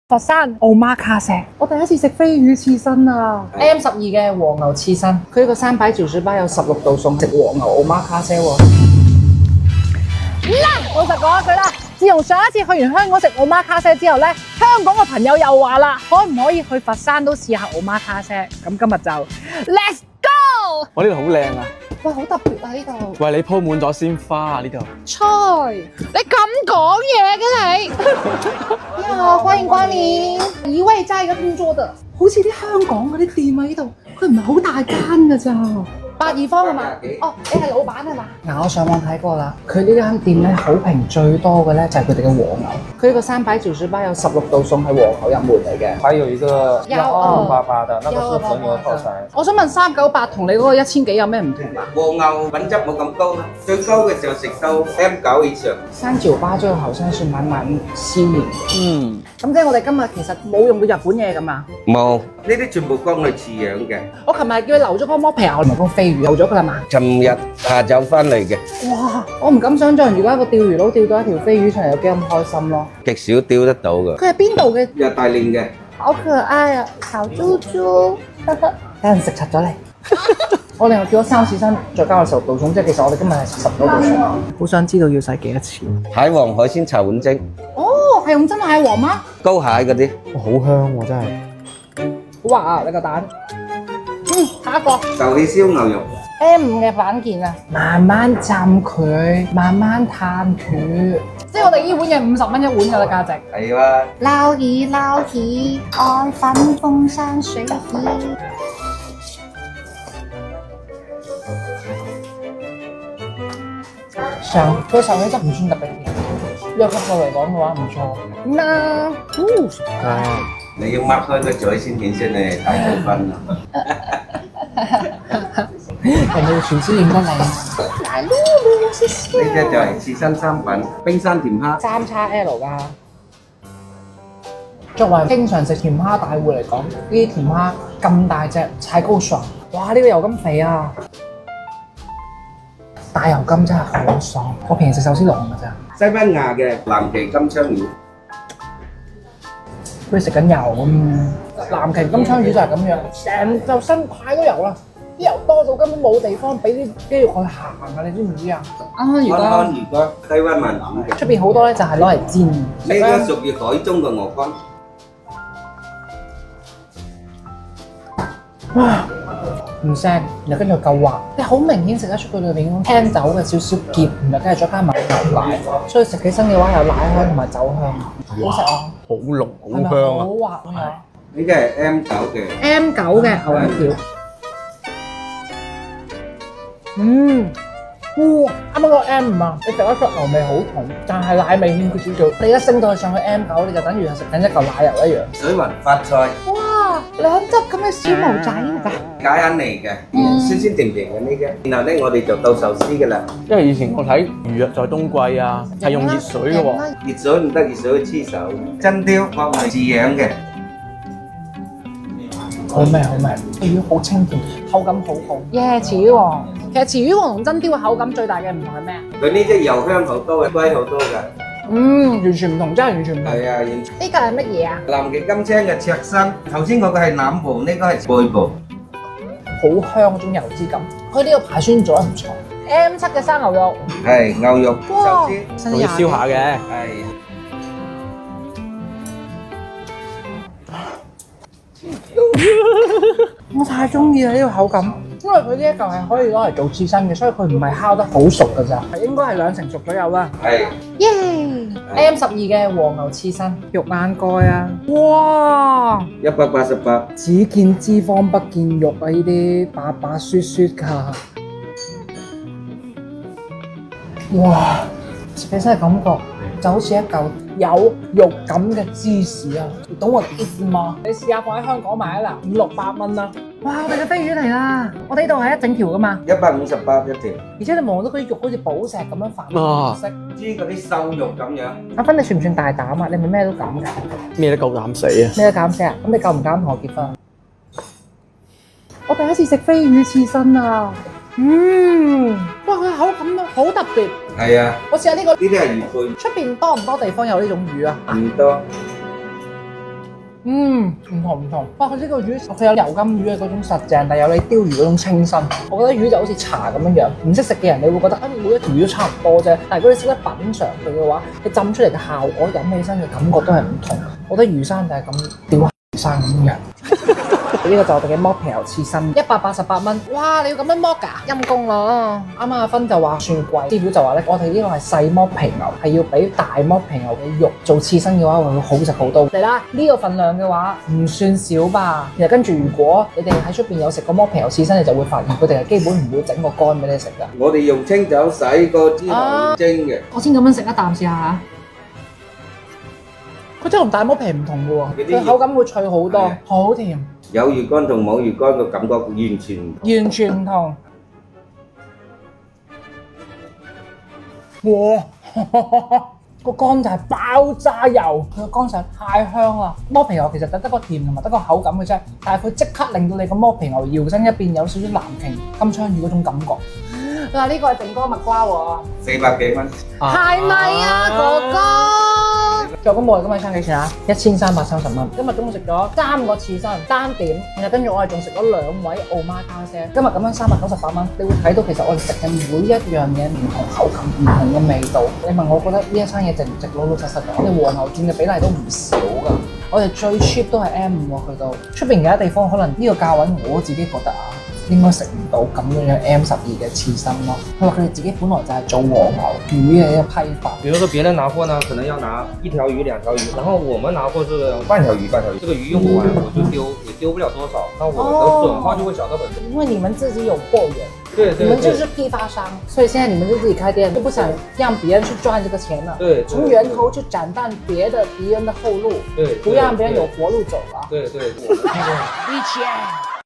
佛山奧馬卡石，我第一次食飛魚刺身啊 ！M12嘅和牛刺身，佢呢個3百90巴有16道餸，食和牛奧馬卡石喎。老實講一句啦，自從上一次去完香港食奧馬卡石之後呢，香港嘅朋友又話啦，可唔可以去佛山都試下奧馬卡石？咁今日就 Let's go！ 我呢度好靚啊！喂，好特別啊呢度。喂，你鋪滿咗鮮花啊呢度。菜，你咁講嘢嘅你？你好，歡迎光臨。一位揸一個拼桌的，好似啲香港嗰啲店啊呢度，佢唔係好大間㗎咋。82方係嘛？哦，你係老闆係嘛？嗱，我上網睇過啦，佢呢間店咧好評最多嘅咧就係佢哋嘅和牛。佢呢個3百90巴有16道餸係和牛入門嚟嘅。還有一個1288的，那個是和牛套餐。我想問398同你嗰個1000幾有咩唔同啊？和牛品質冇咁高啦，最高嘅時候食到 M9 以上。398這個好像是滿鮮嘅。嗯，咁即係我哋今日其實冇用到日本嘢㗎嘛？冇，呢啲全部幫佢似樣嘅。我琴日叫佢留咗個剝皮啊，我唔係講飛魚留咗佢啦嘛。尋日下晝翻嚟嘅，哇！我唔敢想像，如果一個釣魚佬釣到一條飛魚出嚟，有幾咁開心咯。極少釣得到嘅。佢係邊度嘅？又大連嘅。好可愛啊，小豬豬。有人食柒咗你。我哋又叫咗3刺身，再加個16道餸，即係其實我哋今日係食10多道餸。好想知道要使幾多錢？蟹黃海鮮茶碗蒸，哦，係用真蟹黃嗎？高蟹嗰啲。好香喎真係。好滑啊！你個蛋。下一個。壽喜燒牛肉。M5嘅板件啊，慢慢浸佢，慢慢嘆佢。即係我哋呢碗嘢50蚊一碗㗎啦，價值。係啊。撈魚撈魚，安粉風山水魚。佢上起汁唔算特別甜，約級數嚟講嘅話唔錯。嗱，你要擘開個嘴先顯出你係大頭分啊！人哋廚師認得你。呢隻就係刺身3品，冰山甜蝦。3XL 㗎。作為經常食甜蝦大戶嚟講，呢啲甜蝦咁大隻，踩高爽。哇！呢個油甘肥啊！大油甘真係好爽，我平時食壽司郎㗎咋。西班牙嘅藍鰭金槍魚，佢食緊油咁。藍鰭金槍魚就係咁樣，成嚿身塊都油啦，啲油多到根本冇地方俾啲肌肉去行啊！你知唔知啊？安康魚乾，低溫慢煮嘅。出邊好多咧就係攞嚟煎。呢個屬於海中嘅鵝肝。哇！唔腥，然後跟住夠滑，你好明顯食得出佢裏邊青酒嘅少少澀，然後跟住再加埋牛奶，所以食起身嘅話有奶香同埋酒香，好食啊！好濃係咪好香啊！好滑啊呢個係 M9嘅。 ！M9嘅牛油條，哇！啱啱個 M5啊，你食得出牛味好重，但係奶味欠缺少少。你一升到去上去 M9，你就等於係食緊一嚿奶油一樣。水雲發菜，哇！兩汁咁嘅小毛仔㗎，解眼嚟嘅，酸酸甜甜嘅呢個。然後咧，我哋就到壽司嘅啦。因為以前我睇魚在冬季啊，係用熱水嘅喎。熱水唔得，熱水會黐手。真雕我係飼養嘅。好味好味，魚好清甜，口感好好。耶！池魚王，其實池魚王同真雕嘅口感最大嘅唔同係咩啊？佢呢隻油香好多嘅，貴好多㗎。完全唔同，真係完全唔同。係啊，呢個係乜嘢啊？藍鰭金青嘅赤身，頭先嗰個係腩部，呢個係背部。好香嗰種油脂感，佢呢個排酸做得唔錯。M7嘅生牛肉，係牛肉壽司，仲要燒下嘅。係。我太中意啦呢個口感，因為佢呢一嚿係可以攞嚟做刺身嘅，所以佢唔係烤得好熟㗎咋，應該係2成熟左右啦。係。耶！M12嘅和牛刺身，肉眼蓋啊！哇188。只見脂肪不見肉啊！呢啲白白雪雪㗎。哇！食起身嘅感覺就好似一嚿有肉感嘅芝士啊！你懂我的意思嗎？你試下放喺香港買啊嗱，500-600蚊啦！哇！我哋嘅飛魚嚟啦！我哋呢度係一整條㗎嘛， 158一條。而且你望到嗰啲肉好似寶石咁樣泛黃色。知嗰啲瘦肉咁樣。阿芬，你算唔算大膽啊？你咪咩都敢㗎？咩都夠膽死啊！咩都敢死啊？咁你夠唔敢同我結婚？我第一次食飛魚刺身啊！哇！佢口感都好特別。係啊，我試下呢個，呢啲係魚貝，出邊多唔多地方有呢種魚啊？唔多。唔同。哇！佢呢個魚，佢有油甘魚嘅嗰種實淨，但係有你鯛魚嗰種清新。我覺得魚就好似茶咁樣樣，唔識食嘅人你會覺得每一條魚都差唔多啫。但係如果你識得品嚐佢嘅話，佢浸出嚟嘅效果、飲起身嘅感覺都係唔同。我覺得魚生就係咁屌魚生咁樣。呢個就係我哋嘅剝皮牛刺身，188蚊。哇！你要咁樣剝㗎？陰公咯！啱啱阿芬就話算貴，師傅就話咧，我哋呢個係細剝皮牛，係要比大剝皮牛嘅肉做刺身嘅話，會好食好多。嚟啦，呢個份量嘅話唔算少吧？然後跟住如果你哋喺出邊有食過剝皮牛刺身，你就會發現佢哋係基本唔會整個乾俾你食㗎。我哋用清酒洗過之後蒸嘅。我先咁樣食一啖試下嚇。佢真係同大剝皮唔同嘅喎，佢口感會脆好多，好甜。有魚乾同冇魚乾嘅感覺完全唔同。完全唔同。哇！個乾就係爆炸油，佢個乾實太香啦！剝皮牛其實得個甜同埋得個口感嘅啫，但係佢即刻令到你個剝皮牛搖身一變有少少藍鰭金槍魚嗰種感覺。嗱，呢個係定哥蜜瓜喎，400幾蚊。係咪啊，哥哥？仲有咁我哋今日餐幾錢啊？1330蚊。今日總共食咗3個刺身單點，然後跟住我哋仲食咗2位omakase。今日咁樣398蚊，你會睇到其實我哋食嘅每一樣嘢唔同口感、唔同嘅味道。你問我覺得呢一餐嘢值唔值？老老實實講，我哋和牛轉嘅比例都唔少㗎。我哋最 cheap 都係 M5喎，去到出邊其他地方可能呢個價位，我自己覺得啊。應該食唔到咁樣 M12嘅刺身咯。佢話佢哋自己本來就係做和牛魚嘅一個批發。比如說別人拿貨呢，可能要拿1條魚、2條魚，然後我們拿貨是半條魚，這個魚用不完我就丟，也丟不了多少，那我的損耗就會小到很多。因為你們自己有貨源，對，你們就是批發商，所以現在你們就自己開店，就不想讓別人去賺這個錢了。對，從源頭去斬斷別人的後路，對，不讓別人有活路走了。對，我們以前。